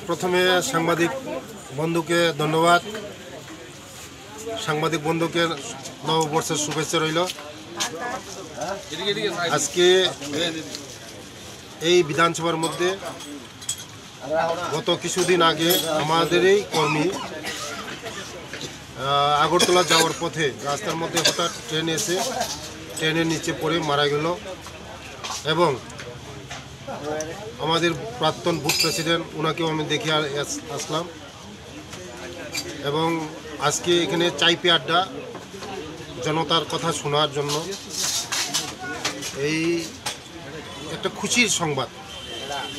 প্রথমে সাংবাদিক বন্ধুকে ধন্যবাদ। সাংবাদিক বন্ধুকে নববর্ষের শুভেচ্ছা রইল। আজকে এই বিধানসভার মধ্যে গত কিছুদিন আগে আমাদেরই কর্মী আগরতলা যাওয়ার পথে রাস্তার মধ্যে হঠাৎ ট্রেন এসে ট্রেনের নিচে পড়ে মারা গেল এবং আমাদের প্রাক্তন বুথ প্রেসিডেন্ট ওনাকেও আমি দেখে আসলাম এবং আজকে এখানে চাই পে আড্ডা জনতার কথা শোনার জন্য এই একটা খুশির সংবাদ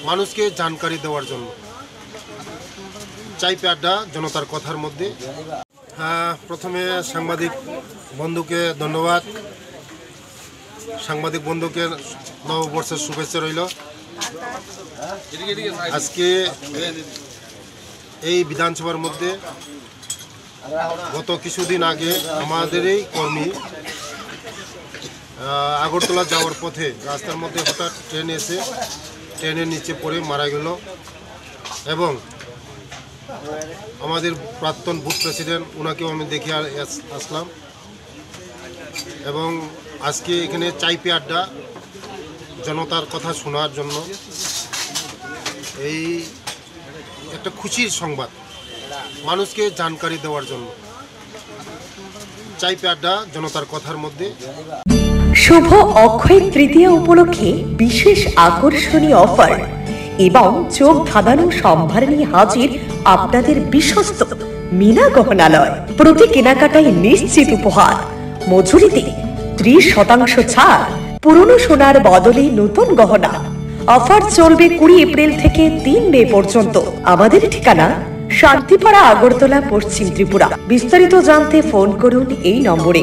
মানুষকে জানকারি দেওয়ার জন্য চাই পে আড্ডা জনতার কথার মধ্যে। প্রথমে সাংবাদিক বন্ধুকে ধন্যবাদ। সাংবাদিক বন্ধুকে নববর্ষের শুভেচ্ছা রইল। আজকে এই বিধানসভার মধ্যে গত কিছুদিন আগে আমাদেরই কর্মী আগরতলা যাওয়ার পথে রাস্তার মধ্যে হঠাৎ ট্রেন এসে ট্রেনের নিচে পড়ে মারা গেল এবং আমাদের প্রাক্তন বুথ প্রেসিডেন্ট ওনাকেও আমি দেখে আসলাম এবং আজকে এখানে চাই পে আড্ডা জনতার কথা শোনার জন্য এই একটা খুশির সংবাদ মানুষকে জানকারি দেওয়ার জন্য চাই পে আড্ডা জনতার কথার মধ্যে। শুভ অক্ষয় তৃতীয়া উপলক্ষে বিশেষ আকর্ষণীয় অফার এবং চোখ ধাঁধানো সম্ভার নিয়ে হাজির আপনাদের বিশ্বস্ত মিনা গহনালয়। প্রতি কেনাকাটায় নিশ্চিত উপহার, মজুরিতে 30% ছাড়, পুরনো সোনার বদলে নতুন গহনা। অফার চলবে 20 এপ্রিল থেকে 3 মে পর্যন্ত। আমাদের ঠিকানা শান্তিপাড়া, আগরতলা, পশ্চিম ত্রিপুরা। বিস্তারিত জানতে ফোন করুন এই নম্বরে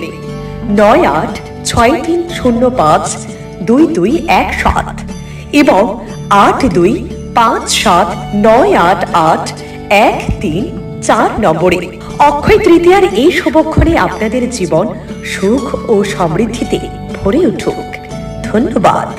9863052217 এবং 8257988134 নম্বরে। অক্ষয় তৃতীয়ার এই শুভক্ষণে আপনাদের জীবন সুখ ও সমৃদ্ধিতে ভরে উঠুক। ধন্যবাদ।